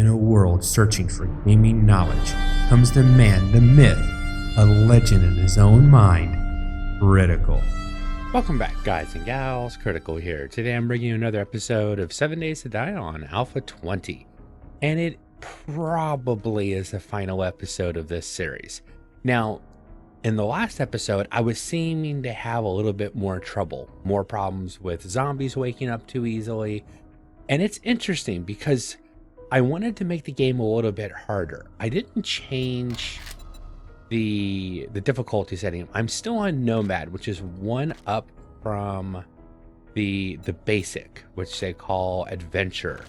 In a world searching for gaming knowledge comes the man, the myth, a legend in his own mind, Critical. Welcome back, guys and gals. Critical here. Today I'm bringing you another episode of 7 Days to Die on Alpha 20. And it probably is the final episode of this series. Now, in the last episode, I was seeming to have a little bit more trouble. More problems with zombies waking up too easily. And it's interesting because I wanted to make the game a little bit harder. I didn't change the difficulty setting. I'm still on Nomad, which is one up from the basic, which they call Adventure.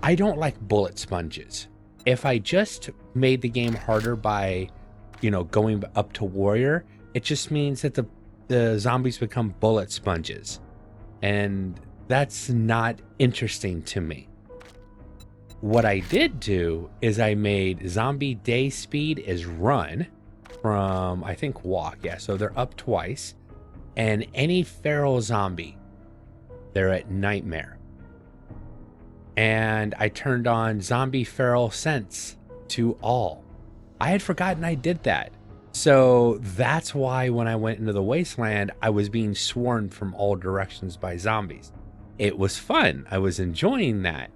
I don't like bullet sponges. If I just made the game harder by, going up to Warrior, it just means that the zombies become bullet sponges. And that's not interesting to me. What I did do is I made zombie day speed is run from, I think, walk. Yeah, so they're up twice. And any feral zombie, they're at nightmare. And I turned on zombie feral sense to all. I had forgotten I did that. So that's why when I went into the wasteland, I was being swarmed from all directions by zombies. It was fun. I was enjoying that.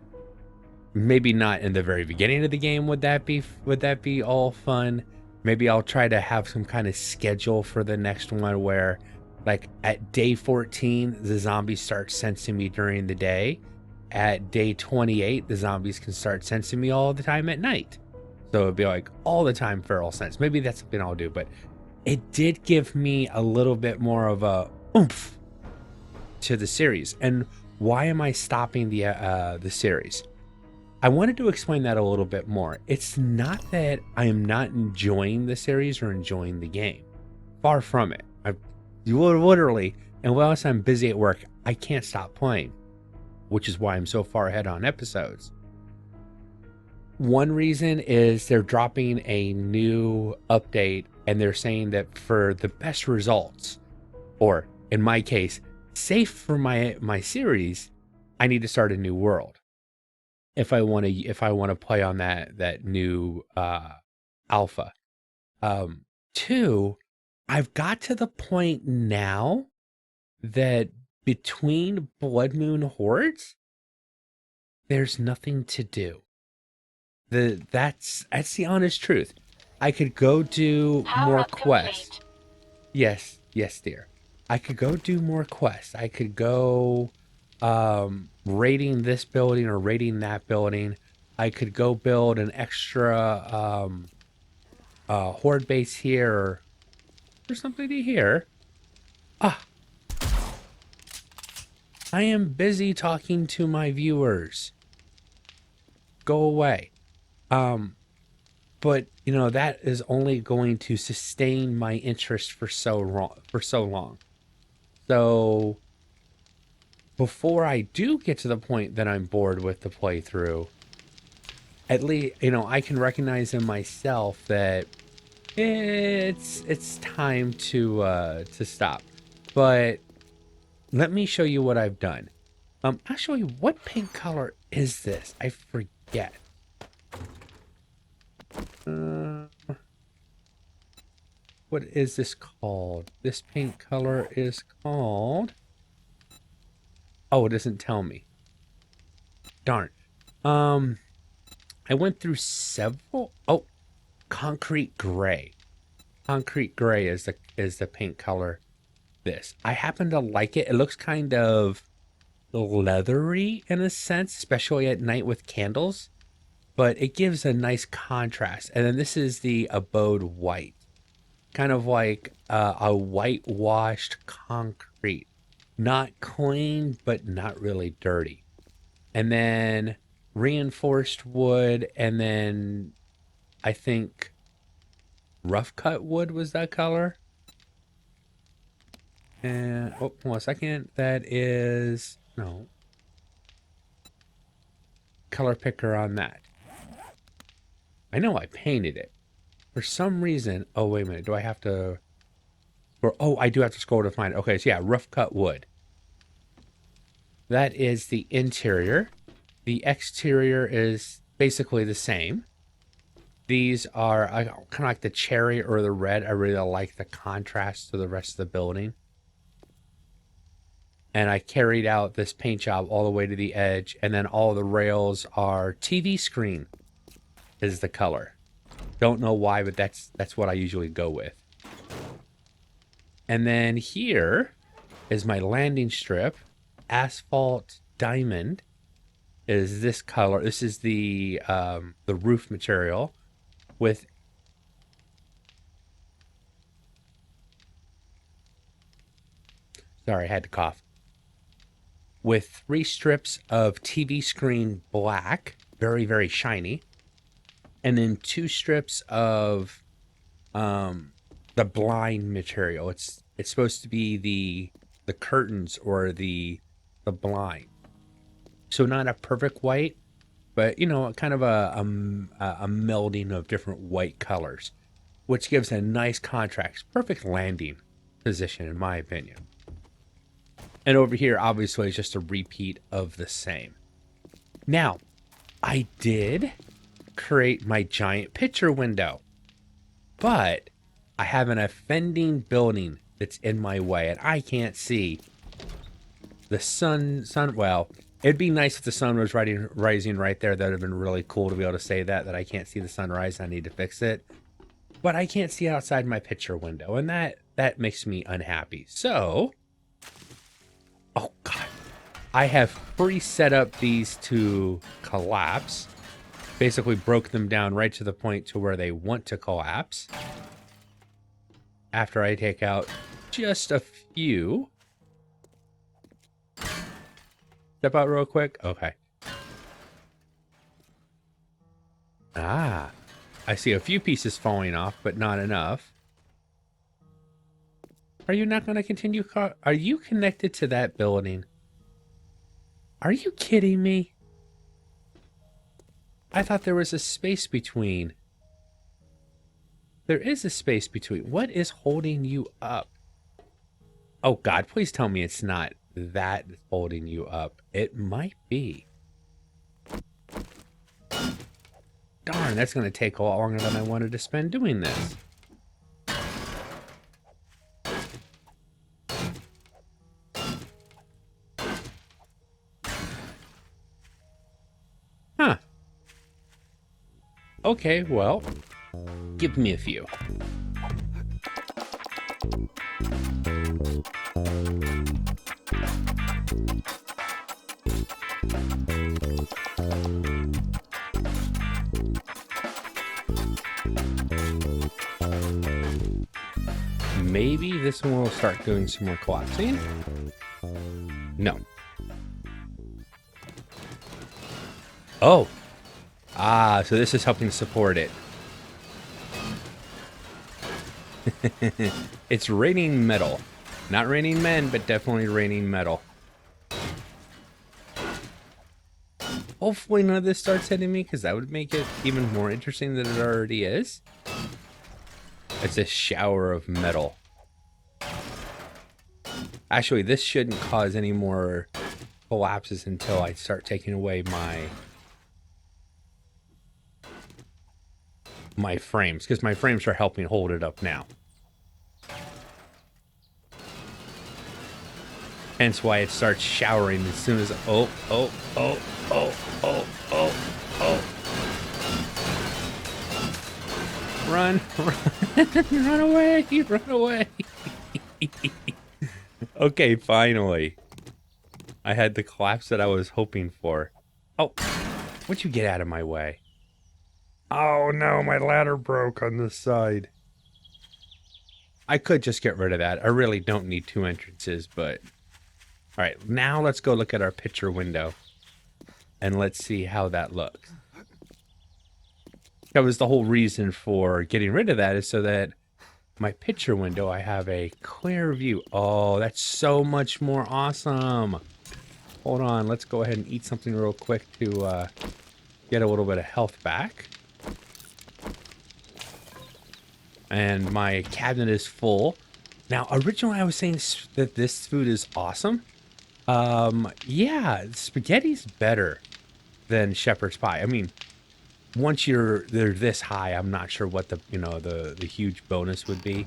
Maybe not in the very beginning of the game would that be all fun. Maybe I'll try to have some kind of schedule for the next one where, like, at day 14 the zombies start sensing me during the day. At day 28 the zombies can start sensing me all the time at night, so it'd be like all the time feral sense. Maybe that's something I'll do, but it did give me a little bit more of a oomph to the series. And why am I stopping the series? I wanted to explain that a little bit more. It's not that I am not enjoying the series or enjoying the game. Far from it. You literally, and whilst I'm busy at work, I can't stop playing, which is why I'm so far ahead on episodes. One reason is they're dropping a new update, and they're saying that for the best results, or in my case, safe for my series, I need to start a new world. If I want to play on that new alpha. Two, I've got to the point now that between Blood Moon hordes, there's nothing to do. That's the honest truth. I could go do more quests. Yes, dear. I could go do more quests. I could go raiding this building or raiding that building. I could go build an extra horde base here or something to here. I am busy talking to my viewers. Go away. But that is only going to sustain my interest for so long. So before I do get to the point that I'm bored with the playthrough, at least, I can recognize in myself that it's time to stop. But let me show you what I've done. Actually, what paint color is this? I forget. What is this called? This paint color is called... Oh, it doesn't tell me. Darn. I went through several... Oh, concrete gray. Concrete gray is the paint color. I happen to like it. It looks kind of leathery in a sense, especially at night with candles. But it gives a nice contrast. And then this is the Abode White. Kind of like a whitewashed concrete. Not clean, but not really dirty. And then reinforced wood, and then I think rough cut wood was that color. And hold on a second. That is no color picker on that. I know I painted it for some reason. Oh, wait a minute. Do I have to? Oh, I do have to scroll to find it. Okay, so yeah, rough cut wood. That is the interior. The exterior is basically the same. These are kind of like the cherry or the red. I really like the contrast to the rest of the building. And I carried out this paint job all the way to the edge, and then all the rails are TV screen is the color. Don't know why, but that's what I usually go with. And then here is my landing strip. Asphalt diamond is this color. This is the roof material with sorry, I had to cough. With 3 strips of TV screen black, very, very shiny. And then 2 strips of the blind material. It's supposed to be the curtains or the blind. So not a perfect white, but you know, kind of a melding of different white colors, which gives a nice contrast. Perfect landing position, in my opinion. And over here, obviously, is just a repeat of the same. Now, I did create my giant picture window, but I have an offending building that's in my way, and I can't see the sun. Well, it'd be nice if the sun was rising right there. That would have been really cool to be able to say that I can't see the sunrise. I need to fix it, but I can't see outside my picture window, and that makes me unhappy. So, oh God, I have pre-set up these to collapse. Basically broke them down right to the point to where they want to collapse. After I take out just a few. Step out real quick. Okay. Ah, I see a few pieces falling off, but not enough. Are you not going to continue? Are you connected to that building? Are you kidding me? I thought there was a space between. There is a space between. What is holding you up? Oh God, please tell me it's not that holding you up. It might be. Darn, that's going to take a lot longer than I wanted to spend doing this. Huh. Okay, well, give me a few. Maybe this one will start doing some more collapsing. No. Oh. Ah, so this is helping support it. It's raining metal. Not raining men, but definitely raining metal. Hopefully none of this starts hitting me, because that would make it even more interesting than it already is. It's a shower of metal. Actually, this shouldn't cause any more collapses until I start taking away my frames, because my frames are helping hold it up now. Hence why it starts showering as soon as oh. Run, run away, run away. Okay, finally. I had the collapse that I was hoping for. Oh, why'd you get out of my way? Oh no, my ladder broke on this side. I could just get rid of that. I really don't need 2 entrances, but... Alright, now let's go look at our picture window. And let's see how that looks. That was the whole reason for getting rid of that, is so that my picture window, I have a clear view. Oh, that's so much more awesome. Hold on, let's go ahead and eat something real quick to get a little bit of health back. And my cabinet is full. Now, originally I was saying that this food is awesome. Yeah, spaghetti's better. than shepherd's pie. I mean, once they're this high, I'm not sure what the huge bonus would be.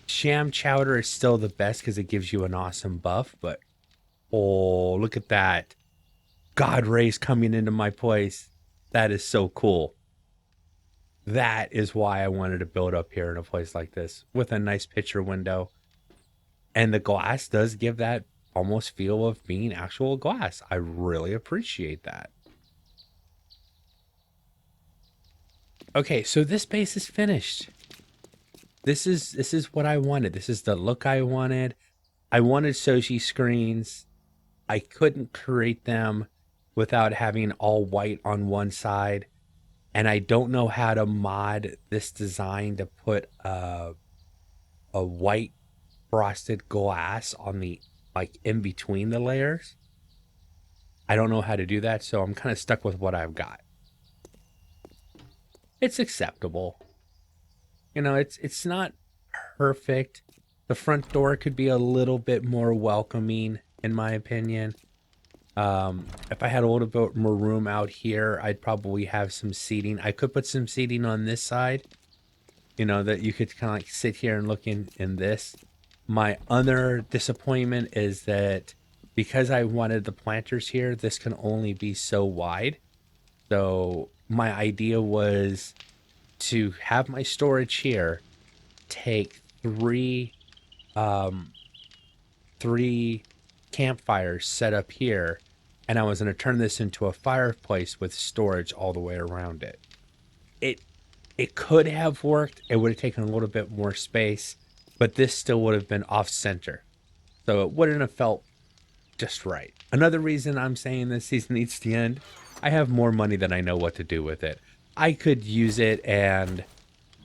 Sham chowder is still the best because it gives you an awesome buff, but oh, look at that. God rays coming into my place. That is so cool. That is why I wanted to build up here in a place like this with a nice picture window. And the glass does give that almost feel of being actual glass. I really appreciate that. Okay, so this base is finished. This is what I wanted. This is the look I wanted. I wanted Soshi screens. I couldn't create them without having all white on one side. And I don't know how to mod this design to put a white frosted glass on the, like, in between the layers. I don't know how to do that, so I'm kind of stuck with what I've got. It's acceptable. You know, it's not perfect. The front door could be a little bit more welcoming, in my opinion. If I had a little bit more room out here, I'd probably have some seating. I could put some seating on this side, you know, that you could kind of like sit here and look in this. My other disappointment is that because I wanted the planters here, this can only be so wide. So my idea was to have my storage here, take three campfires set up here, and I was going to turn this into a fireplace with storage all the way around it. It could have worked. It would have taken a little bit more space, but this still would have been off center, so it wouldn't have felt just right. Another reason I'm saying this season needs to end, I have more money than I know what to do with it. I could use it and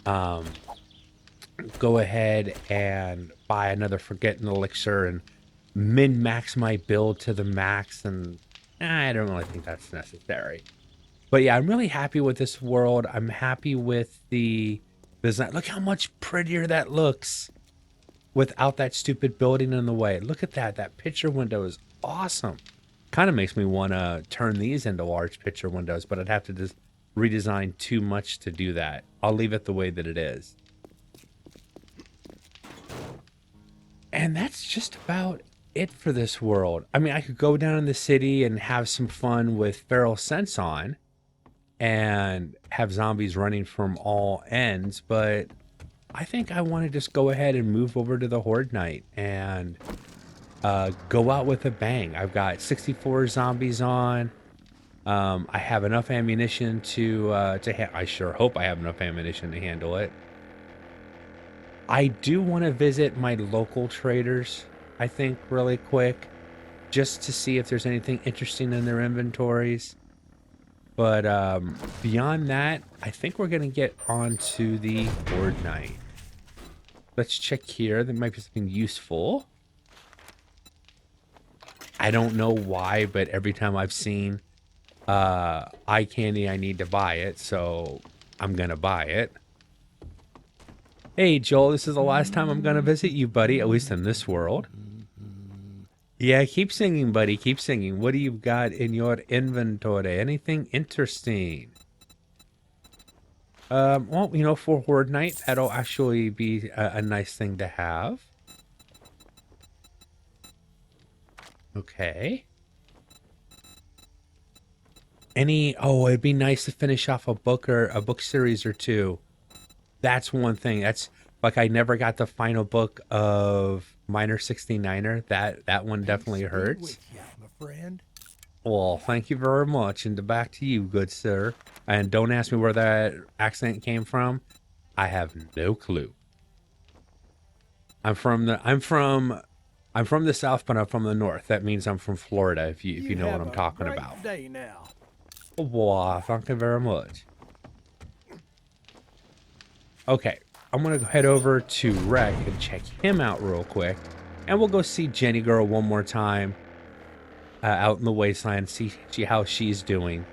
go ahead and buy another Forgotten Elixir and min-max my build to the max, and I don't really think that's necessary. But yeah, I'm really happy with this world. I'm happy with the design. Look how much prettier that looks without that stupid building in the way. Look at that. That picture window is awesome. Kind of makes me want to turn these into large picture windows, but I'd have to just redesign too much to do that. I'll leave it the way that it is. And that's just about it for this world. I mean, I could go down in the city and have some fun with feral scents on and have zombies running from all ends, but I think I want to just go ahead and move over to the Horde Night and go out with a bang. I've got 64 zombies on. I have enough ammunition I sure hope I have enough ammunition to handle it. I do want to visit my local traders, I think, really quick, just to see if there's anything interesting in their inventories. But beyond that, I think we're going to get on to the Horde Night. Let's check here. There might be something useful. I don't know why, but every time I've seen eye candy, I need to buy it, so I'm going to buy it. Hey, Joel, this is the last time I'm going to visit you, buddy, at least in this world. Yeah, keep singing, buddy. Keep singing. What do you got in your inventory? Anything interesting? Well, you know, for Horde Night, that'll actually be a nice thing to have. Okay. Oh, it'd be nice to finish off a book or a book series or two. That's one thing. That's like I never got the final book of Minor 69er. That one definitely hurts. My friend. Well, thank you very much, and back to you, good sir. And don't ask me where that accent came from. I have no clue. I'm from the South, but I'm from the North. That means I'm from Florida. If you know what I'm talking about. Day now. Oh, boy, thank you very much. Okay, I'm gonna head over to Rec and check him out real quick, and we'll go see Jenny Girl one more time out in the wasteland, see how she's doing.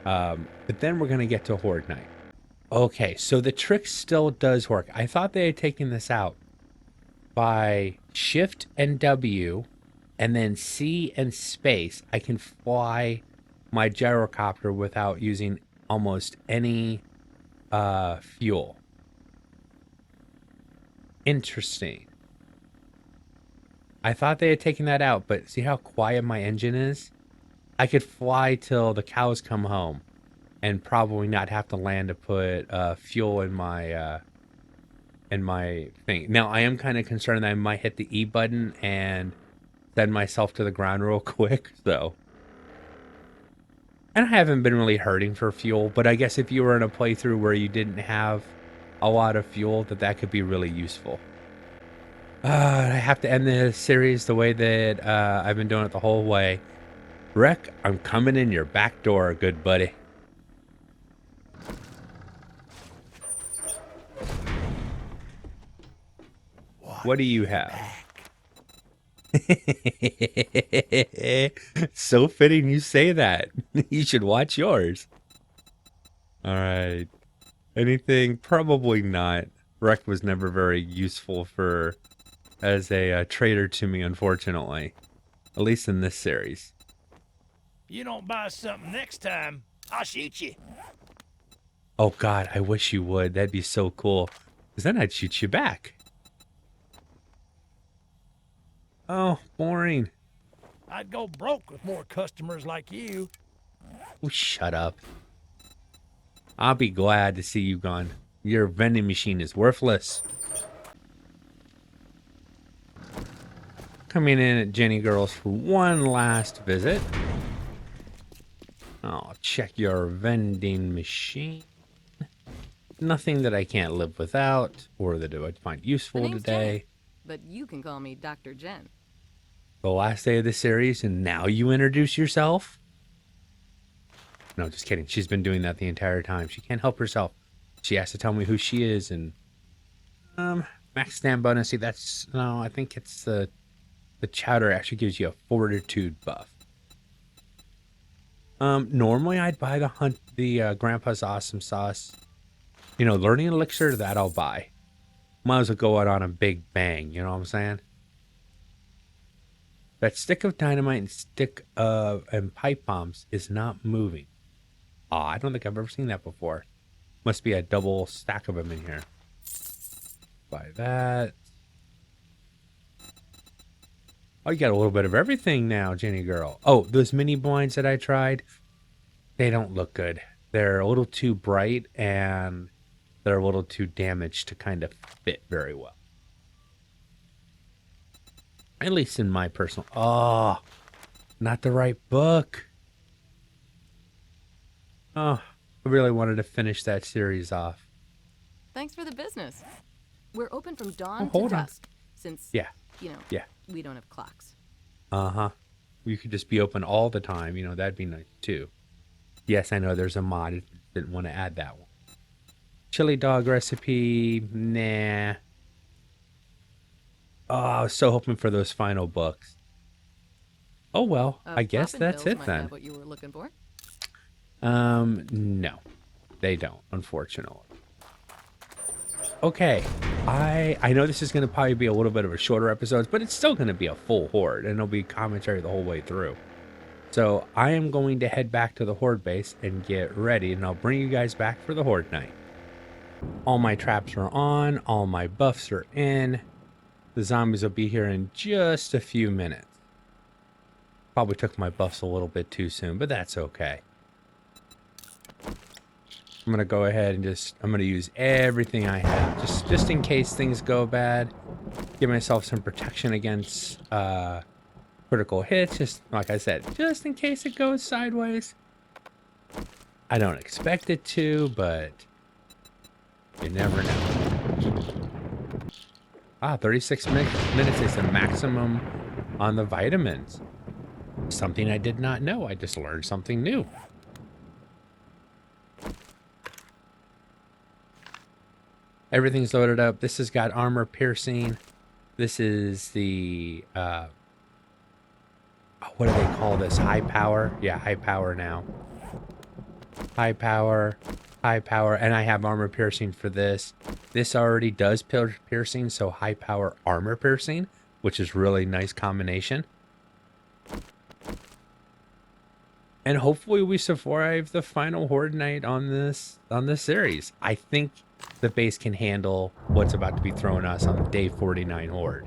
But then we're gonna get to Horde Night. Okay, so the trick still does work. I thought they had taken this out by Shift and W, and then C and space. I can fly my gyrocopter without using almost any fuel. Interesting. I thought they had taken that out, but see how quiet my engine is? I could fly till the cows come home and probably not have to land to put fuel in my thing. Now, I am kind of concerned that I might hit the E button and send myself to the ground real quick, so. And I haven't been really hurting for fuel, but I guess if you were in a playthrough where you didn't have a lot of fuel, that could be really useful. I have to end the series the way that I've been doing it the whole way. Wreck, I'm coming in your back door, good buddy. What do you have? So fitting you say that. You should watch yours. All right. Anything? Probably not. Wreck was never very useful as a trader to me, unfortunately. At least in this series. You don't buy something next time, I'll shoot you. Oh God, I wish you would. That'd be so cool. Because then I'd shoot you back. Oh, boring. I'd go broke with more customers like you. Oh, shut up. I'll be glad to see you gone. Your vending machine is worthless. Coming in at Jenny Girls for one last visit. I'll check your vending machine. Nothing that I can't live without or that I would find useful today. Jenny, but you can call me Dr. Jen. The last day of the series, and now you introduce yourself? No, just kidding. She's been doing that the entire time. She can't help herself. She has to tell me who she is, and max stand bonus. See, I think it's the chowder actually gives you a fortitude buff. Normally I'd buy the Grandpa's Awesome Sauce. Learning elixir, that I'll buy. Might as well go out on a big bang, you know what I'm saying? That stick of dynamite and pipe bombs is not moving. Oh, I don't think I've ever seen that before. Must be a double stack of them in here. Buy that. Oh, you got a little bit of everything now, Jenny girl. Oh, those mini blinds that I tried, they don't look good. They're a little too bright and they're a little too damaged to kind of fit very well. At least in my personal... Oh, not the right book. Oh, I really wanted to finish that series off. Thanks for the business. We're open from dawn to hold on. dusk, since, Yeah. Yeah, we don't have clocks. Uh-huh. You could just be open all the time. That'd be nice, too. Yes, I know there's a mod. I didn't want to add that one. Chili dog recipe. Nah. Oh, I was so hoping for those final books. Oh, well. I guess Poppin' that's pills it might then. have what you were looking for. No. They don't, unfortunately. Okay, I know this is going to probably be a little bit of a shorter episode, but it's still going to be a full horde, and it'll be commentary the whole way through. So I am going to head back to the horde base and get ready, and I'll bring you guys back for the horde night. All my traps are on, all my buffs are in. The zombies will be here in just a few minutes. Probably took my buffs a little bit too soon, but that's okay. I'm going to go ahead and I'm going to use everything I have. Just in case things go bad. Give myself some protection against critical hits. Just like I said, just in case it goes sideways. I don't expect it to, but you never know. 36 minutes is the maximum on the vitamins. Something I did not know. I just learned something new. Everything's loaded up. This has got armor piercing. This is the, what do they call this? High power? Yeah, high power now. High power, and I have armor piercing for this. This already does piercing, so high power armor piercing, which is really nice combination. And hopefully we survive the final horde night on this series. I think the base can handle what's about to be thrown at us on day 49 horde.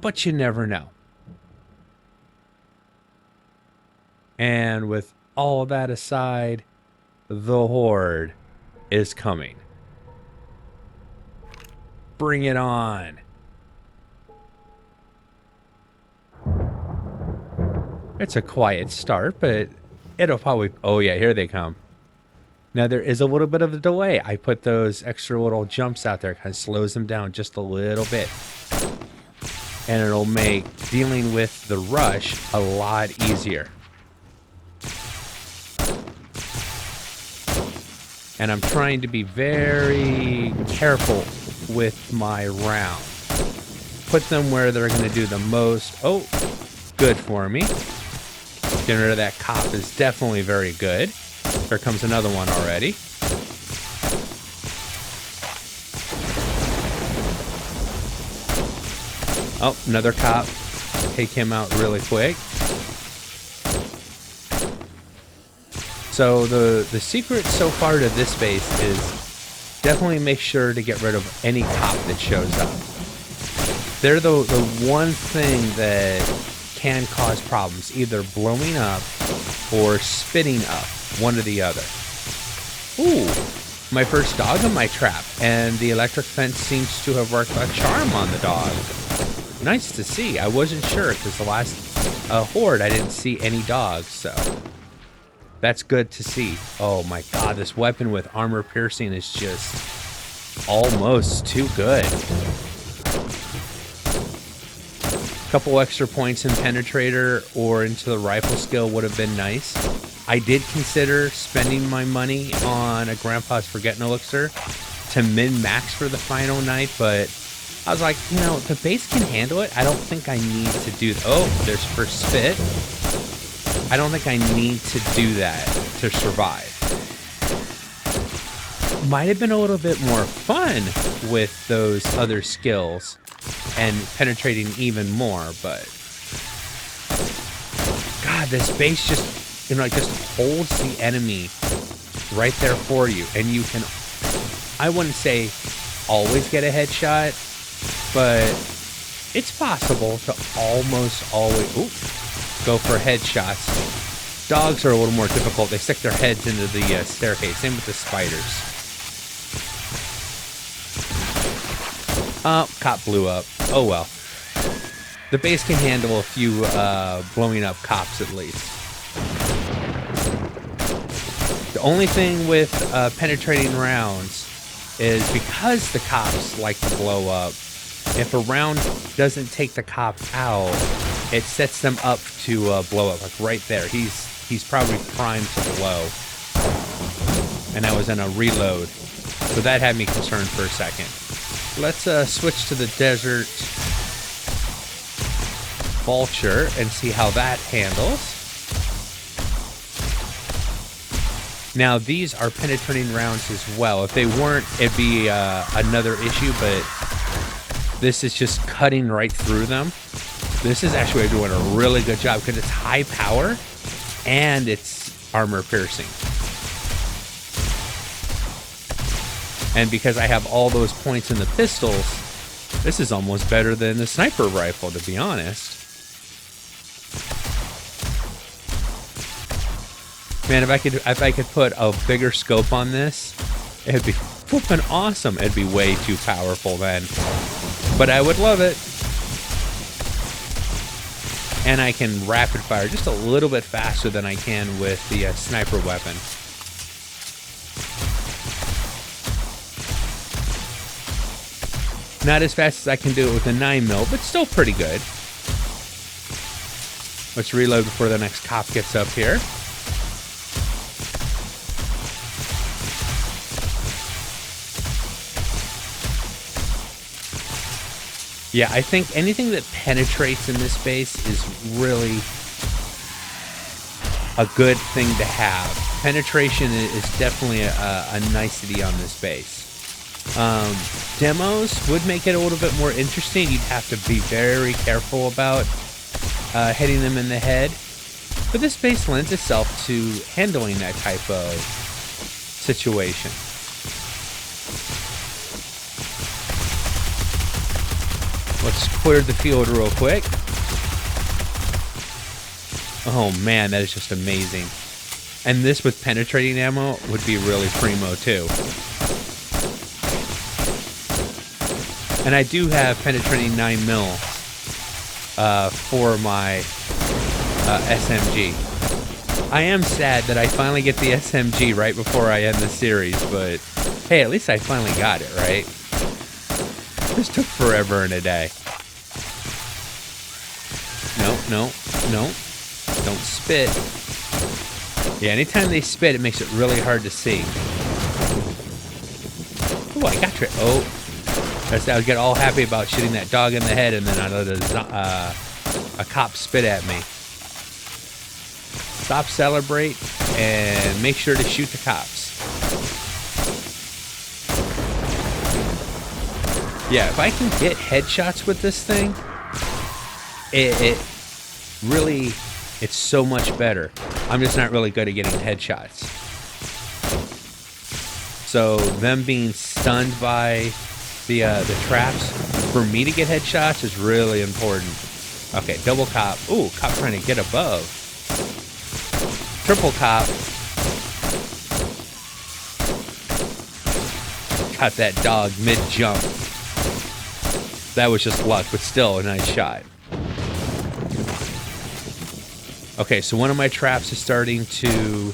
But you never know. And with all that aside, the horde is coming. Bring it on. It's a quiet start, but it'll probably... Oh yeah, here they come. Now there is a little bit of a delay. I put those extra little jumps out there. Kind of slows them down just a little bit. And it'll make dealing with the rush a lot easier. And I'm trying to be very careful with my round. Put them where they're going to do the most. Oh, good for me. Getting rid of that cop is definitely very good. There comes another one already. Oh, another cop. Take him out really quick. So the secret so far to this base is definitely make sure to get rid of any cop that shows up. They're the one thing that can cause problems, either blowing up or spitting up, one or the other. Ooh, my first dog in my trap, and the electric fence seems to have worked a charm on the dog. Nice to see. I wasn't sure because the last horde I didn't see any dogs, so that's good to see. Oh my god, this weapon with armor piercing is just almost too good. Couple extra points in penetrator or into the rifle skill would have been nice. I did consider spending my money on a Grandpa's Forgetting Elixir to min-max for the final night, but I was like, you know, the base can handle it. I don't think I need to do... Oh, there's first spit. I don't think I need to do that to survive. Might have been a little bit more fun with those other skills and penetrating even more, but god, this base just, you know, it just holds the enemy right there for you, and you can, I wouldn't say always get a headshot, but it's possible to almost always go for headshots. Dogs are a little more difficult. They stick their heads into the staircase. Same with the spiders. Cop blew up. Oh well. The base can handle a few blowing up cops at least. The only thing with penetrating rounds is because the cops like to blow up, if a round doesn't take the cop out, it sets them up to blow up. Like right there. He's probably primed to blow. And I was in a reload. So that had me concerned for a second. Let's switch to the desert vulture and see how that handles. Now these are penetrating rounds as well. If they weren't, it'd be another issue, but this is just cutting right through them. This is actually doing a really good job because it's high power and it's armor piercing. And because I have all those points in the pistols, this is almost better than the sniper rifle, to be honest. Man, if I could put a bigger scope on this, it'd be flipping awesome. It'd be way too powerful then, but I would love it. And I can rapid fire just a little bit faster than I can with the sniper weapon. Not as fast as I can do it with a 9mm, but still pretty good. Let's reload before the next cop gets up here. Yeah, I think anything that penetrates in this base is really a good thing to have. Penetration is definitely a nicety on this base. Demos would make it a little bit more interesting. You'd have to be very careful about hitting them in the head. But this base lends itself to handling that type of situation. Let's clear the field real quick. Oh man, that is just amazing. And this with penetrating ammo would be really primo too. And I do have penetrating 9mm for my SMG. I am sad that I finally get the SMG right before I end the series, but hey, at least I finally got it, right? This took forever and a day. No. Don't spit. Yeah, anytime they spit, it makes it really hard to see. Oh, I got tricked. Oh, I would get all happy about shooting that dog in the head, and then I let a cop spit at me. Stop, celebrate, and make sure to shoot the cops. Yeah, if I can get headshots with this thing, it really, it's so much better. I'm just not really good at getting headshots. So them being stunned by the traps, for me to get headshots is really important. Okay, double cop. Ooh, cop trying to get above. Triple cop. Got that dog mid-jump. That was just luck, but still a nice shot. Okay, so one of my traps is starting to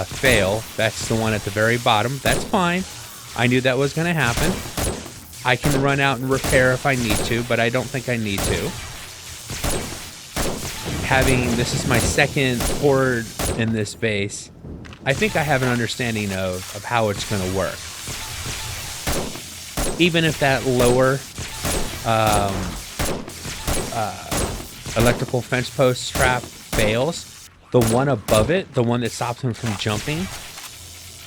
fail. That's the one at the very bottom. That's fine. I knew that was going to happen. I can run out and repair if I need to, but I don't think I need to. This is my second horde in this base, I think I have an understanding of how it's going to work. Even if that lower electrical fence post trap fails, the one above it, the one that stops him from jumping,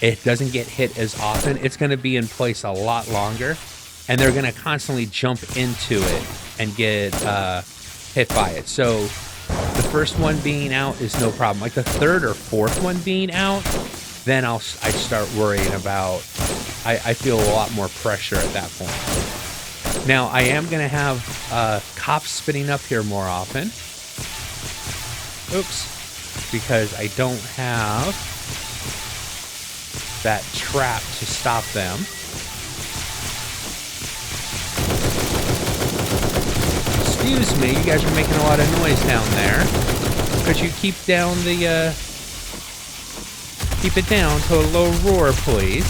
it doesn't get hit as often. It's going to be in place a lot longer, and they're going to constantly jump into it and get hit by it. So the first one being out is no problem. Like the third or fourth one being out, then I start worrying about, I feel a lot more pressure at that point. Now, I am going to have cops spinning up here more often. Oops. Because I don't have that trap to stop them. Excuse me, you guys are making a lot of noise down there. Could you keep down the, keep it down to a low roar, please?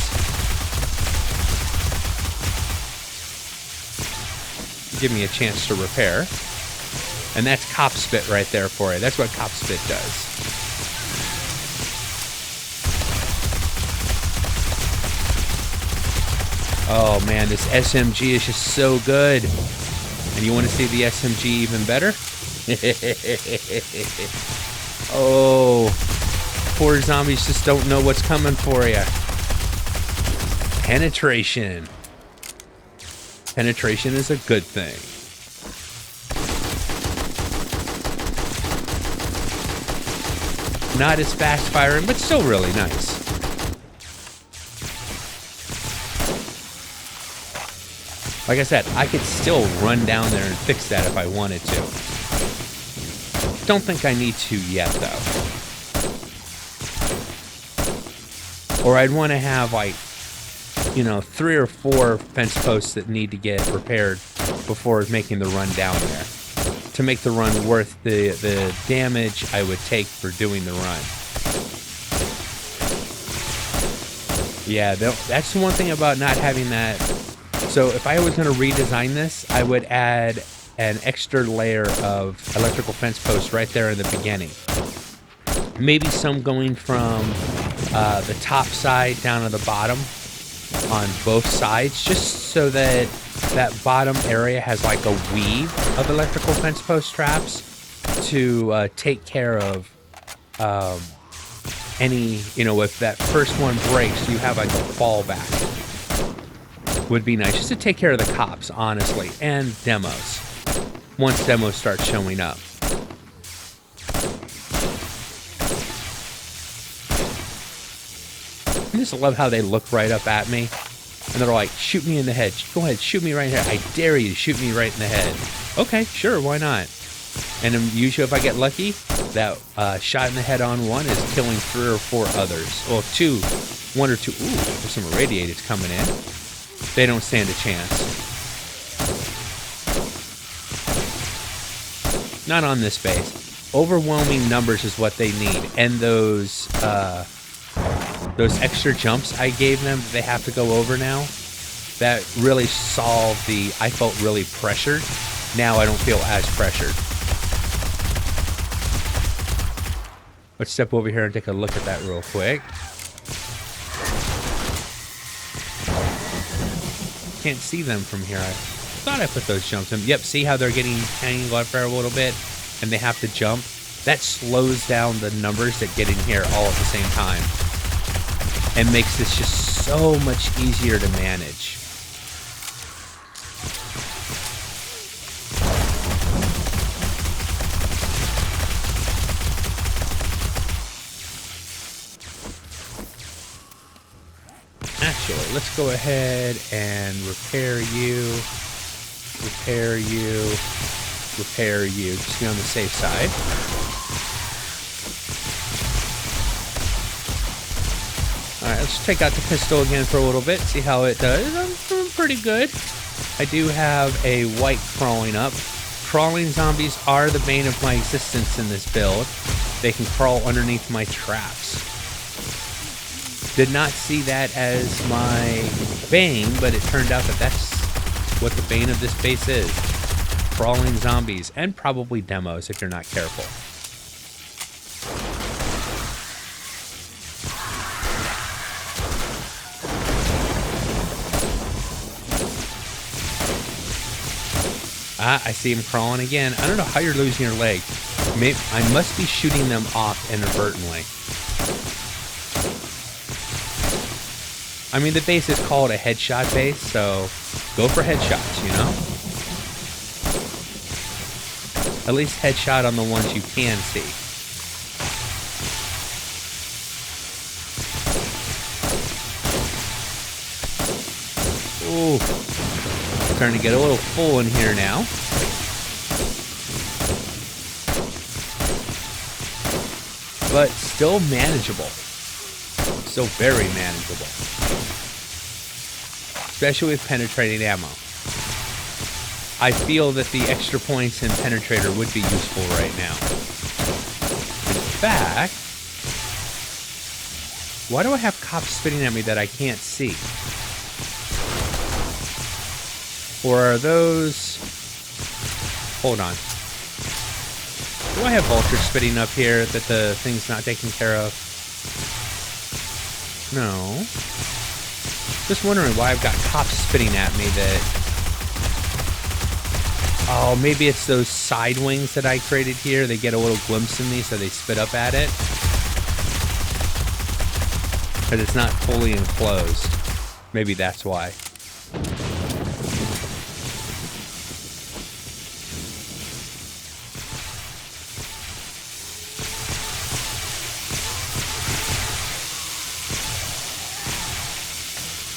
Give me a chance to repair. And that's cop spit right there for you. That's what cop spit does. Oh man, this SMG is just so good. And you want to see the SMG even better? Oh, poor zombies just don't know what's coming for you. Penetration. Penetration is a good thing. Not as fast firing, but still really nice. Like I said, I could still run down there and fix that if I wanted to. Don't think I need to yet, though. Or I'd want to have, like, 3 or 4 fence posts that need to get repaired before making the run down there, to make the run worth the damage I would take for doing the run. Yeah, that's the one thing about not having that. So if I was going to redesign this, I would add an extra layer of electrical fence posts right there in the beginning. Maybe some going from the top side down to the bottom on both sides, just so that that bottom area has like a weave of electrical fence post traps to take care of any, if that first one breaks, you have like a fallback. Would be nice just to take care of the cops, honestly, and demos once demos start showing up. I just love how they look right up at me. And they're like, shoot me in the head. Go ahead, shoot me right here. I dare you to shoot me right in the head. Okay, sure, why not? And usually if I get lucky, that shot in the head on one is killing 3 or 4 others. Well, 1 or 2. Ooh, there's some irradiated coming in. They don't stand a chance. Not on this base. Overwhelming numbers is what they need. And those extra jumps I gave them that they have to go over now, that really solved the, I felt really pressured. Now I don't feel as pressured. Let's step over here and take a look at that real quick. Can't see them from here. I thought I put those jumps in. Yep, see how they're getting tangled up there a little bit and they have to jump? That slows down the numbers that get in here all at the same time and makes this just so much easier to manage. Actually, let's go ahead and repair you, repair you, repair you, just to be on the safe side. Alright, let's take out the pistol again for a little bit, see how it does. I'm doing pretty good. I do have a white crawling up. Crawling zombies are the bane of my existence in this build. They can crawl underneath my traps. Did not see that as my bane, but it turned out that that's what the bane of this base is. Crawling zombies, and probably demos if you're not careful. Ah, I see him crawling again. I don't know how you're losing your leg. Maybe I must be shooting them off inadvertently. I mean, the base is called a headshot base, so go for headshots, you know? At least headshot on the ones you can see. Ooh. Starting to get a little full in here now. But still manageable. Still very manageable. Especially with penetrating ammo. I feel that the extra points in penetrator would be useful right now. In fact, why do I have cops spitting at me that I can't see? Or are those... Hold on. Do I have vultures spitting up here that the thing's not taken care of? No. Just wondering why I've got cops spitting at me that... Oh, maybe it's those side wings that I created here. They get a little glimpse in me, so they spit up at it. Because it's not fully enclosed. Maybe that's why.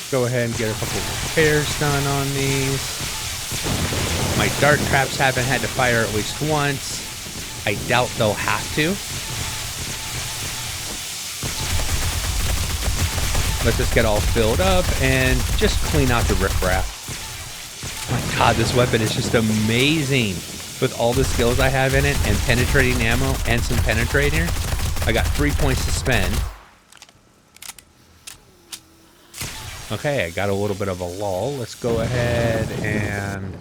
Go ahead and get a couple of repairs done on these. My dart traps haven't had to fire at least once. I doubt they'll have to. Let's just get all filled up and just clean out the riffraff. My god, this weapon is just amazing. With all the skills I have in it and penetrating ammo and some penetrator, I got 3 points to spend. Okay, I got a little bit of a lull. Let's go ahead and...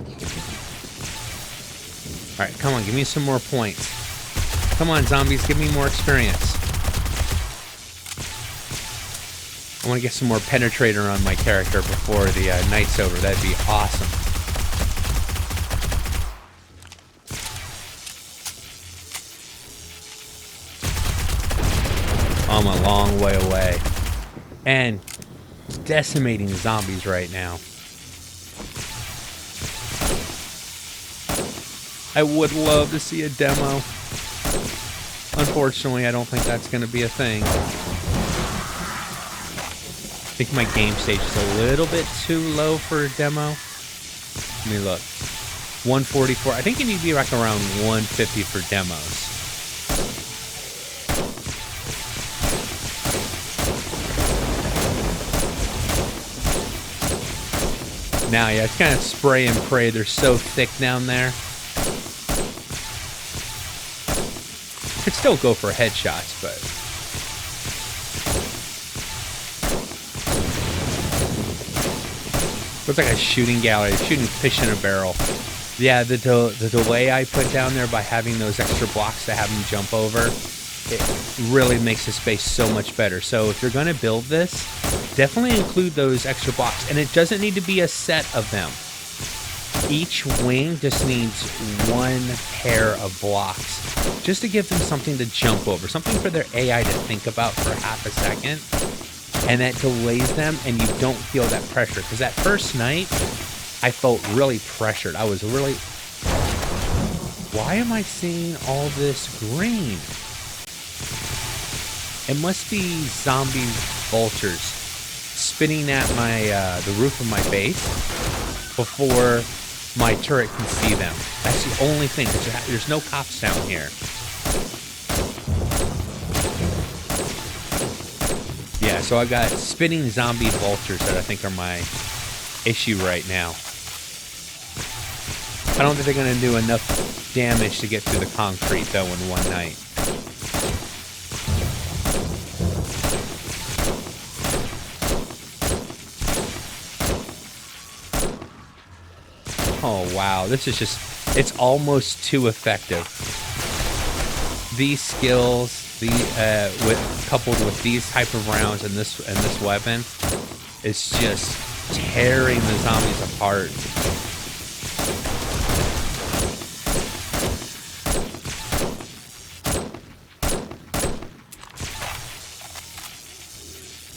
Alright, come on, give me some more points. Come on, zombies, give me more experience. I want to get some more penetrator on my character before the night's over. That'd be awesome. I'm a long way away. And... decimating zombies right now. I would love to see a demo. Unfortunately, I don't think that's going to be a thing. think my game stage is a little bit too low for a demo. Let me look. 144. I think you need to be like around 150 for demos. Now, yeah, it's kind of spray and pray. They're so thick down there. Could still go for headshots, but... looks like a shooting gallery, shooting fish in a barrel. Yeah, the delay I put down there by having those extra blocks to have them jump over, it really makes the space so much better. So if you're going to build this, definitely include those extra blocks. And it doesn't need to be a set of them. Each wing just needs one pair of blocks just to give them something to jump over, something for their AI to think about for half a second. And that delays them and you don't feel that pressure. Because that first night, I felt really pressured. I was really... why am I seeing all this green? It must be zombie vultures spinning at my the roof of my base before my turret can see them. That's the only thing. There's no cops down here. Yeah, so I got spinning zombie vultures that I think are my issue right now. I don't think they're going to do enough damage to get through the concrete, though, in one night. Oh, wow. This is just... it's almost too effective. These skills... coupled with these type of rounds and this weapon, it's just tearing the zombies apart.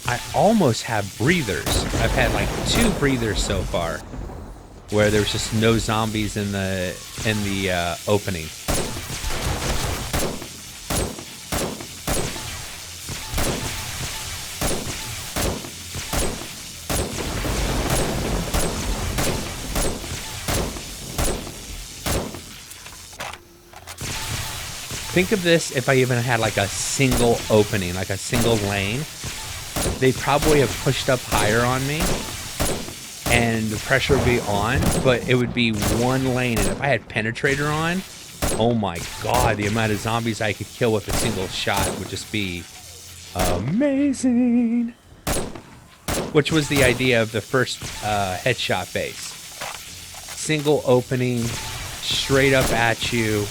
I almost have breathers. I've had like 2 breathers so far, where there's just no zombies in the opening. Think of this if I even had like a single opening, like a single lane. They probably have pushed up higher on me and the pressure would be on, but it would be one lane. And if I had penetrator on, oh my god, the amount of zombies I could kill with a single shot would just be amazing. Which was the idea of the first headshot base. Single opening, straight up at you.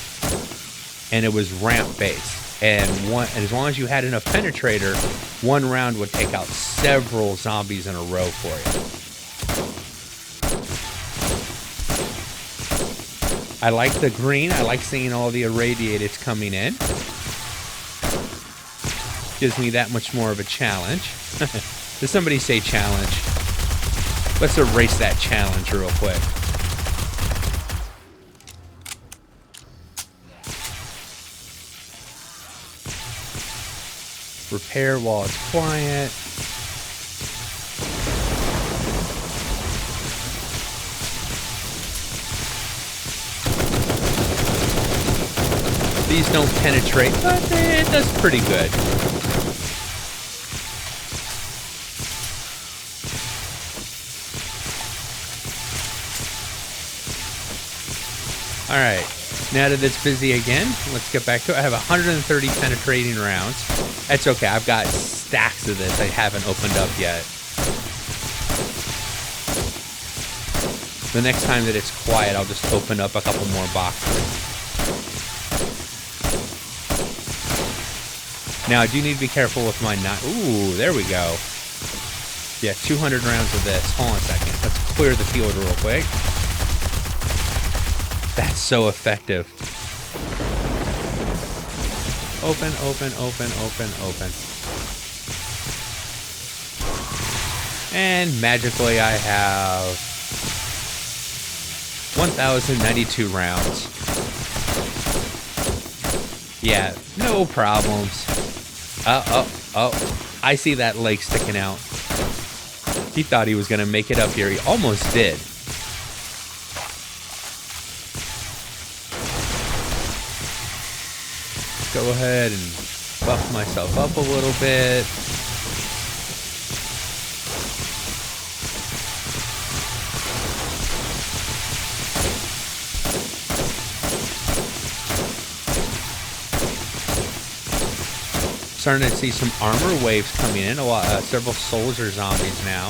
And it was ramp based, and as long as you had enough penetrator, one round would take out several zombies in a row for you. I like the green. I like seeing all the irradiated coming in. Gives me that much more of a challenge. Did somebody say challenge? Let's erase that challenge real quick. Repair while it's quiet. These don't penetrate, but it does pretty good. Alright, now that it's busy again, let's get back to it. I have 130 penetrating rounds. That's okay, I've got stacks of this I haven't opened up yet. The next time that it's quiet, I'll just open up a couple more boxes. Now, I do need to be careful with my knife. Ooh, there we go. Yeah, 200 rounds of this. Hold on a second. Let's clear the field real quick. That's so effective. Open, open, open, open, open. And magically I have 1,092 rounds. Yeah, no problems. Oh, I see that leg sticking out. He thought he was going to make it up here. He almost did. Go ahead and buff myself up a little bit. Starting to see some armor waves coming in. Several soldier zombies now.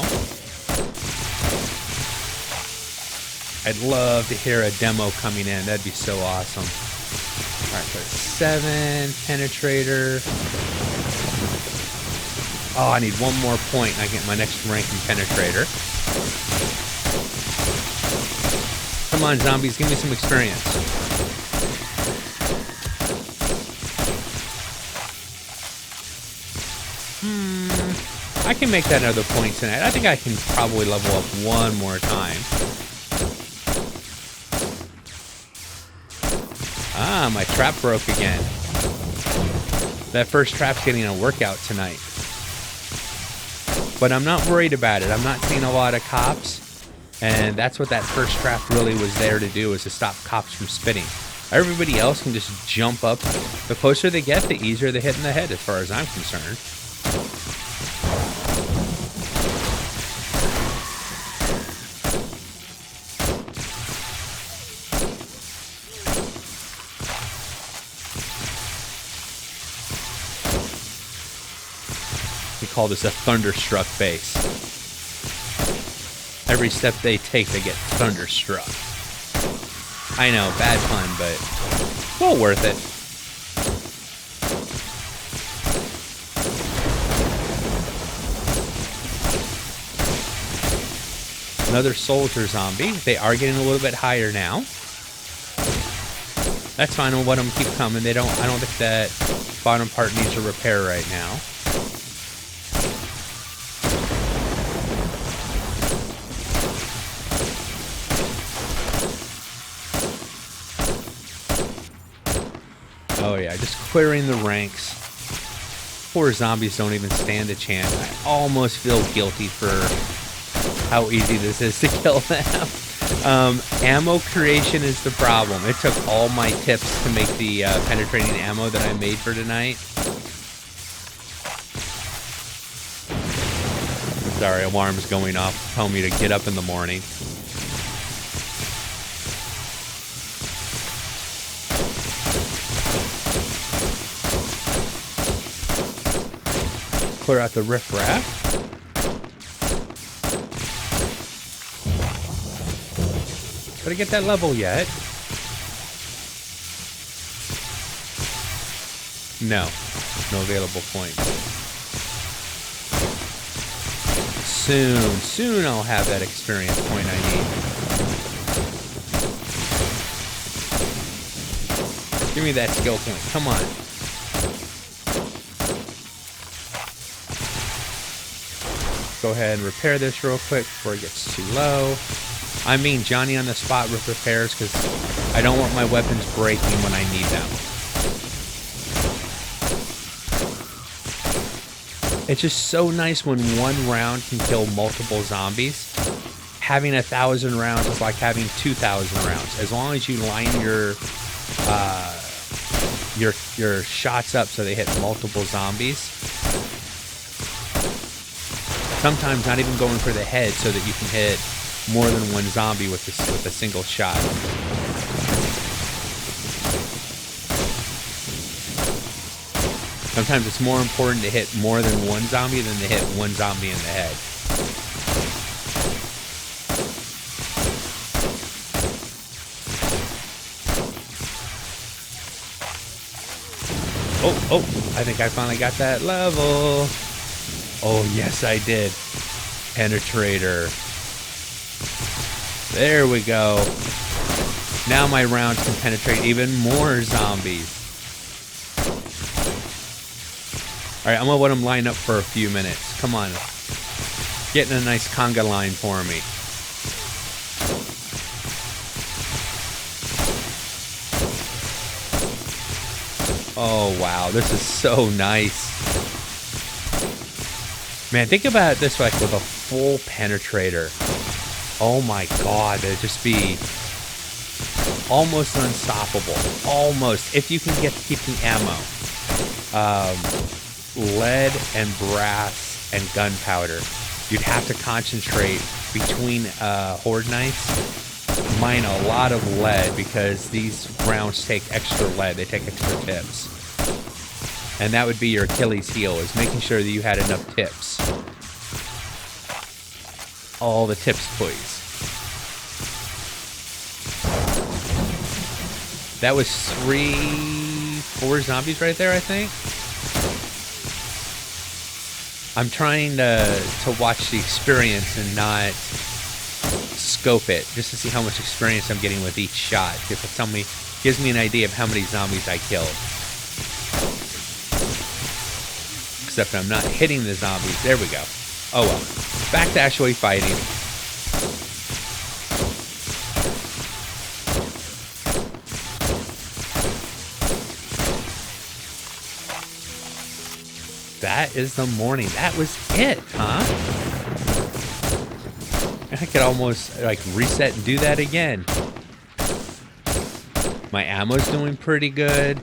I'd love to hear a demo coming in. That'd be so awesome. All right, so 7 penetrator. Oh, I need one more point and I get my next rank in penetrator. Come on, zombies, give me some experience. I can make that another point tonight. I think I can probably level up one more time. Ah, my trap broke again. That first trap's getting a workout tonight. But I'm not worried about it. I'm not seeing a lot of cops. And that's what that first trap really was there to do, is to stop cops from spitting. Everybody else can just jump up. The closer they get, the easier they hit in the head, as far as I'm concerned. We call this a thunderstruck base. Every step they take, they get thunderstruck. I know, bad pun, but well worth it. Another soldier zombie. They are getting a little bit higher now. That's fine. I'll let them keep coming. I don't think that bottom part needs a repair right now. Oh yeah, just clearing the ranks. Poor zombies don't even stand a chance. I almost feel guilty for how easy this is to kill them. Ammo creation is the problem. It took all my tips to make the penetrating ammo that I made for tonight. Sorry, alarm's going off, telling me to get up in the morning. Clear out the riffraff. Did I get that level yet? No. No available points. Soon I'll have that experience point I need. Give me that skill point. Come on. Go ahead and repair this real quick before it gets too low. I'm being Johnny on the spot with repairs because I don't want my weapons breaking when I need them. It's just so nice when one round can kill multiple zombies. Having 1,000 rounds is like having 2,000 rounds. As long as you line your shots up so they hit multiple zombies. Sometimes not even going for the head so that you can hit more than one zombie with a single shot. Sometimes it's more important to hit more than one zombie than to hit one zombie in the head. Oh, I think I finally got that level. Oh, yes, I did. Penetrator. There we go. Now my rounds can penetrate even more zombies. Alright, I'm gonna let them line up for a few minutes. Come on. Get in a nice conga line for me. Oh, wow. This is so nice. Man, think about it this way. With a full penetrator. Oh my god, it'd just be almost unstoppable. Almost, if you can keep the ammo. Lead and brass and gunpowder. You'd have to concentrate between horde nights. Mine a lot of lead because these rounds take extra lead. They take extra tips. And that would be your Achilles heel, is making sure that you had enough tips. All the tips, please. That was 4 zombies right there, I think. I'm trying to watch the experience and not scope it, just to see how much experience I'm getting with each shot. If it gives me an idea of how many zombies I killed. Except I'm not hitting the zombies. There we go. Oh well. Back to actually fighting. That is the morning. That was it, huh? I could almost like reset and do that again. My ammo's doing pretty good.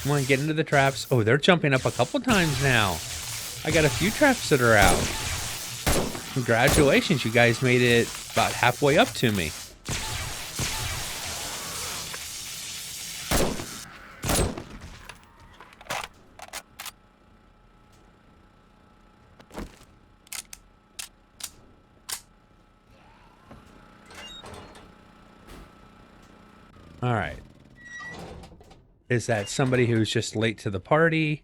Come on, get into the traps. Oh, they're jumping up a couple times now. I got a few traps that are out. Congratulations, you guys made it about halfway up to me. All right. Is that somebody who's just late to the party?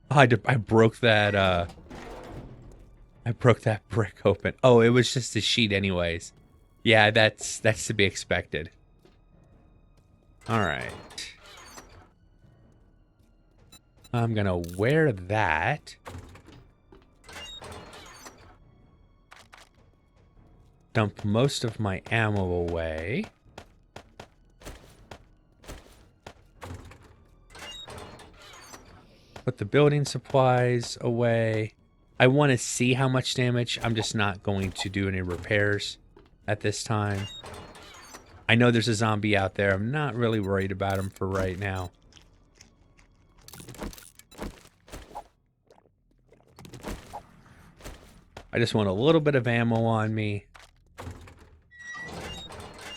I broke that I broke that brick open. Oh, it was just a sheet anyways. Yeah, that's to be expected. All right. I'm going to wear that. Dump most of my ammo away. Put the building supplies away. I want to see how much damage. I'm just not going to do any repairs at this time. I know there's a zombie out there. I'm not really worried about him for right now. I just want a little bit of ammo on me.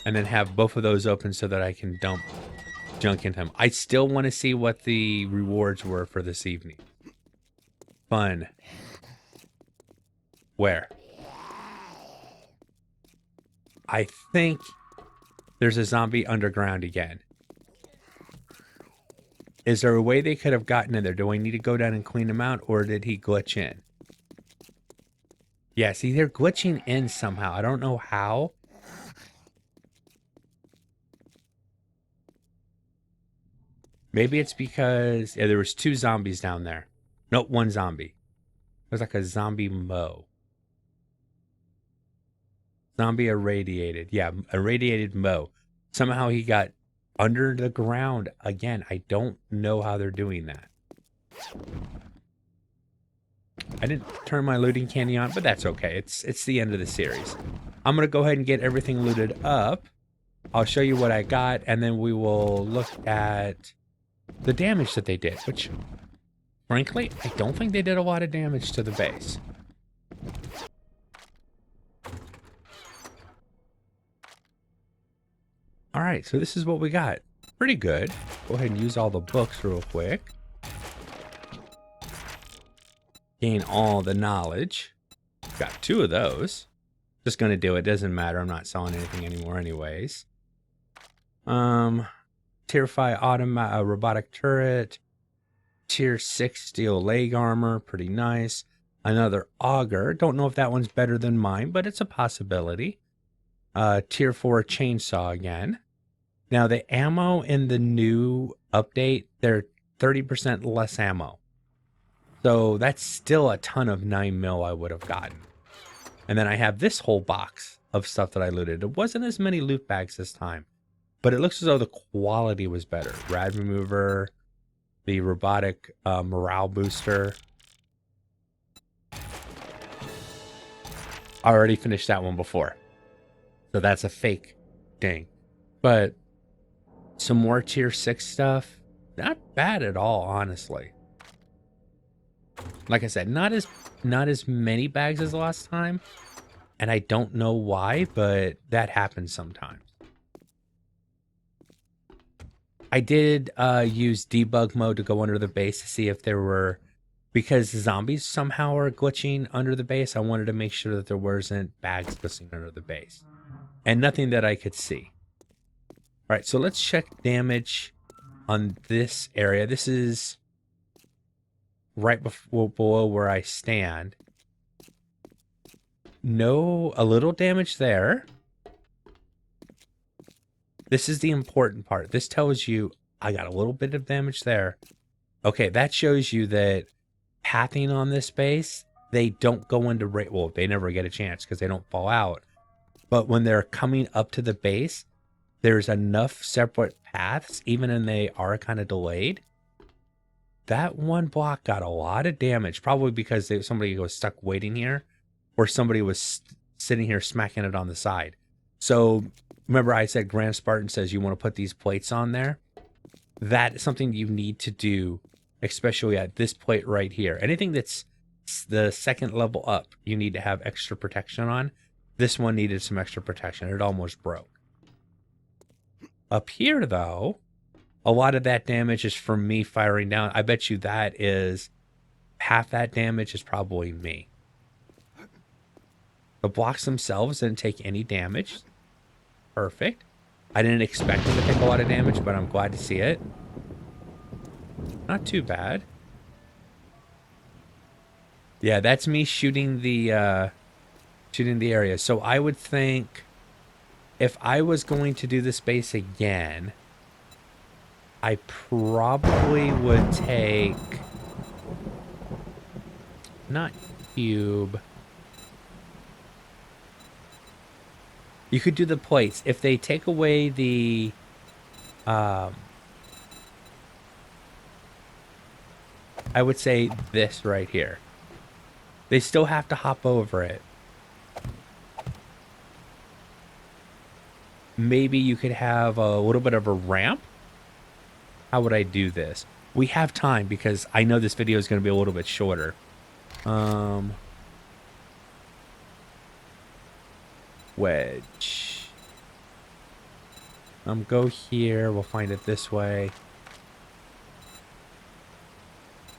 And then have both of those open so that I can dump junk into them. I still want to see what the rewards were for this evening. Fun. Where? I think there's a zombie underground again. Is there a way they could have gotten in there? Do I need to go down and clean him out, or did he glitch in? Yeah, see, they're glitching in somehow. I don't know how. Maybe it's because there was 2 zombies down there. Nope, 1 zombie. It was like a zombie Mo. Zombie irradiated. Yeah, irradiated Mo. Somehow he got under the ground again. I don't know how they're doing that. I didn't turn my looting candy on, but that's okay. It's the end of the series. I'm going to go ahead and get everything looted up. I'll show you what I got, and then we will look at the damage that they did, which, frankly, I don't think they did a lot of damage to the base. All right, so this is what we got. Pretty good. Go ahead and use all the books real quick. Gain all the knowledge. Got 2 of those. Just gonna do it. Doesn't matter. I'm not selling anything anymore anyways. Tier 5 robotic turret. Tier 6 steel leg armor. Pretty nice. Another auger. Don't know if that one's better than mine, but it's a possibility. Tier 4 chainsaw again. Now the ammo in the new update, they're 30% less ammo. So that's still a ton of 9mm I would have gotten. And then I have this whole box of stuff that I looted. It wasn't as many loot bags this time. but it looks as though the quality was better. Rad remover, the robotic morale booster. I already finished that one before, so that's a fake thing. But some more tier 6 stuff, not bad at all, honestly. Like I said, not as many bags as last time, and I don't know why, but that happens sometimes. I did use debug mode to go under the base to see if there were, because zombies somehow are glitching under the base. I wanted to make sure that there wasn't bags glitching under the base, and nothing that I could see. All right, so let's check damage on this area. This is right below where I stand. No, a little damage there. This is the important part. This tells you I got a little bit of damage there. Okay, that shows you that pathing on this base, they don't go into rate. Well, they never get a chance because they don't fall out. But when they're coming up to the base, there's enough separate paths, even when they are kind of delayed. That one block got a lot of damage, probably because somebody was stuck waiting here, or somebody was sitting here smacking it on the side. So remember I said Grand Spartan says you want to put these plates on there? That is something you need to do, especially at this plate right here. Anything that's the second level up, you need to have extra protection on. This one needed some extra protection. It almost broke. Up here, though, a lot of that damage is from me firing down. I bet you that is half that damage is probably me. The blocks themselves didn't take any damage. Perfect. I didn't expect them to take a lot of damage, but I'm glad to see it. Not too bad. Yeah, that's me shooting the area. So I would think if I was going to do this base again, I probably would take, not cube. You could do the plates. If they take away the, I would say this right here. They still have to hop over it. Maybe you could have a little bit of a ramp. How would I do this? We have time because I know this video is going to be a little bit shorter. Wedge. Go here. We'll find it this way.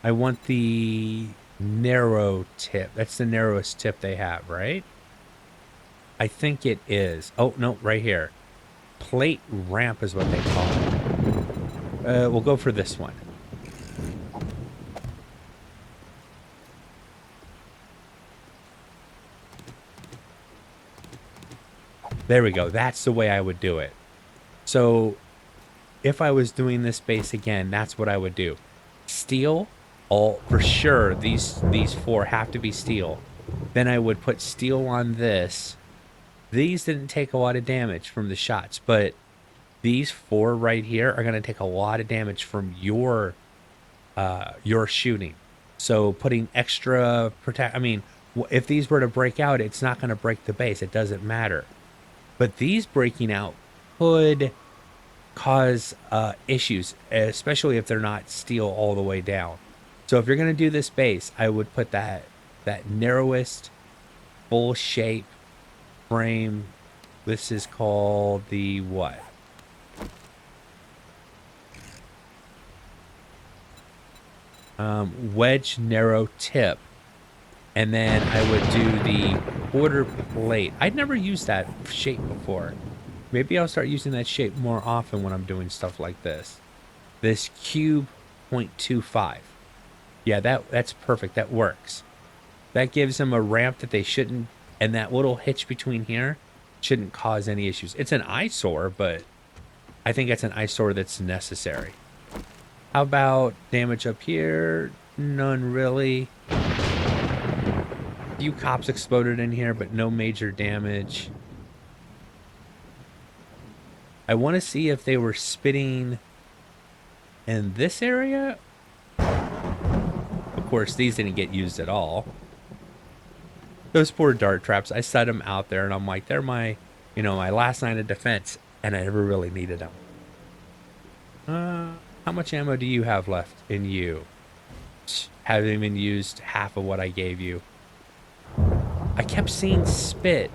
I want the narrow tip. That's the narrowest tip they have, right? I think it is. Oh, no, right here. Plate ramp is what they call it. We'll go for this one. There we go. That's the way I would do it. So if I was doing this base again, that's what I would do. Steel, all for sure. These four have to be steel. Then I would put steel on this. These didn't take a lot of damage from the shots, but these four right here are going to take a lot of damage from your shooting. So putting extra protect. I mean, if these were to break out, it's not going to break the base. It doesn't matter. But these breaking out could cause issues, especially if they're not steel all the way down. So if you're going to do this base, I would put that narrowest full shape frame. This is called the what? Wedge narrow tip. And then I would do the quarter plate. I'd never used that shape before. Maybe I'll start using that shape more often when I'm doing stuff like this. This cube 0.25. Yeah, that's perfect. That works. That gives them a ramp that they shouldn't, and that little hitch between here shouldn't cause any issues. It's an eyesore, but I think it's an eyesore that's necessary. How about damage up here? None really. A few cops exploded in here, but no major damage. I want to see if they were spitting in this area. Of course, these didn't get used at all. Those poor dart traps, I set them out there and I'm like, they're my, my last line of defense, and I never really needed them. How much ammo do you have left in you? Haven't even used half of what I gave you. I kept seeing spit,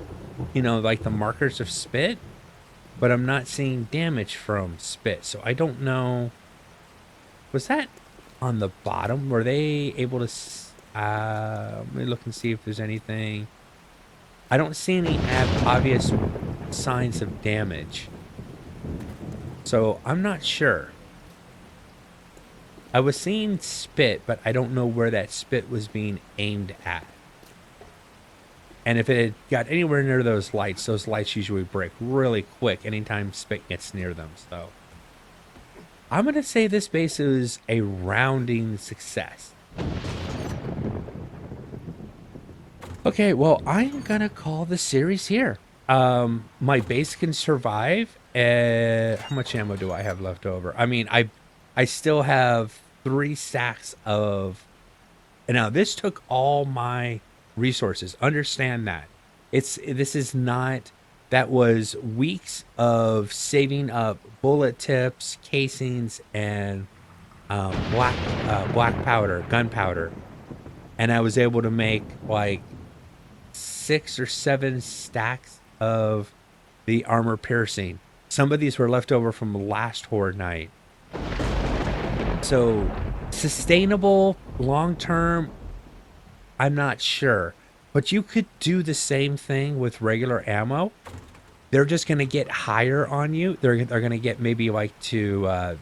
like the markers of spit, but I'm not seeing damage from spit. So I don't know. Was that on the bottom? Were they able to... let me look and see if there's anything. I don't see any obvious signs of damage. So I'm not sure. I was seeing spit, but I don't know where that spit was being aimed at. And if it had got anywhere near those lights usually break really quick anytime spit gets near them. So I'm going to say this base is a rounding success. Okay, well, I'm going to call the series here. My base can survive. How much ammo do I have left over? I mean, I still have 3 stacks of... And now, this took all my resources. Understand that. This is not... That was weeks of saving up bullet tips, casings, and black powder, gunpowder. And I was able to make, like, 6 or 7 stacks of the armor piercing. Some of these were left over from last horde night. So sustainable long term, I'm not sure, but you could do the same thing with regular ammo. They're just going to get higher on you. They're going to get maybe like to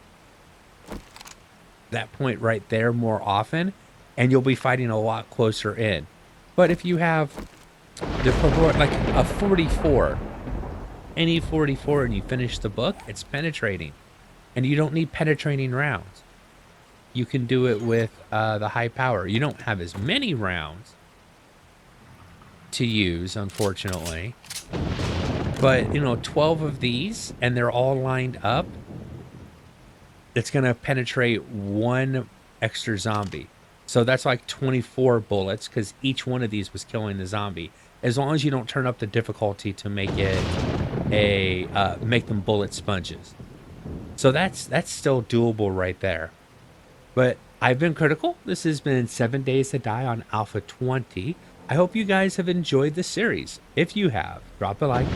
that point right there more often, and you'll be fighting a lot closer in. But if you have like a 44, any 44, and you finish the book, it's penetrating, and you don't need penetrating rounds. You can do it with the high power. You don't have as many rounds to use, unfortunately, but 12 of these and they're all lined up, it's gonna penetrate 1 extra zombie. So that's like 24 bullets, because each one of these was killing the zombie. As long as you don't turn up the difficulty to make it make them bullet sponges. So that's still doable right there. But I've been critical. This has been 7 Days to Die on Alpha 20. I hope you guys have enjoyed the series. If you have, drop a like,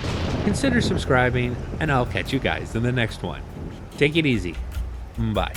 consider subscribing, and I'll catch you guys in the next one. Take it easy. Bye.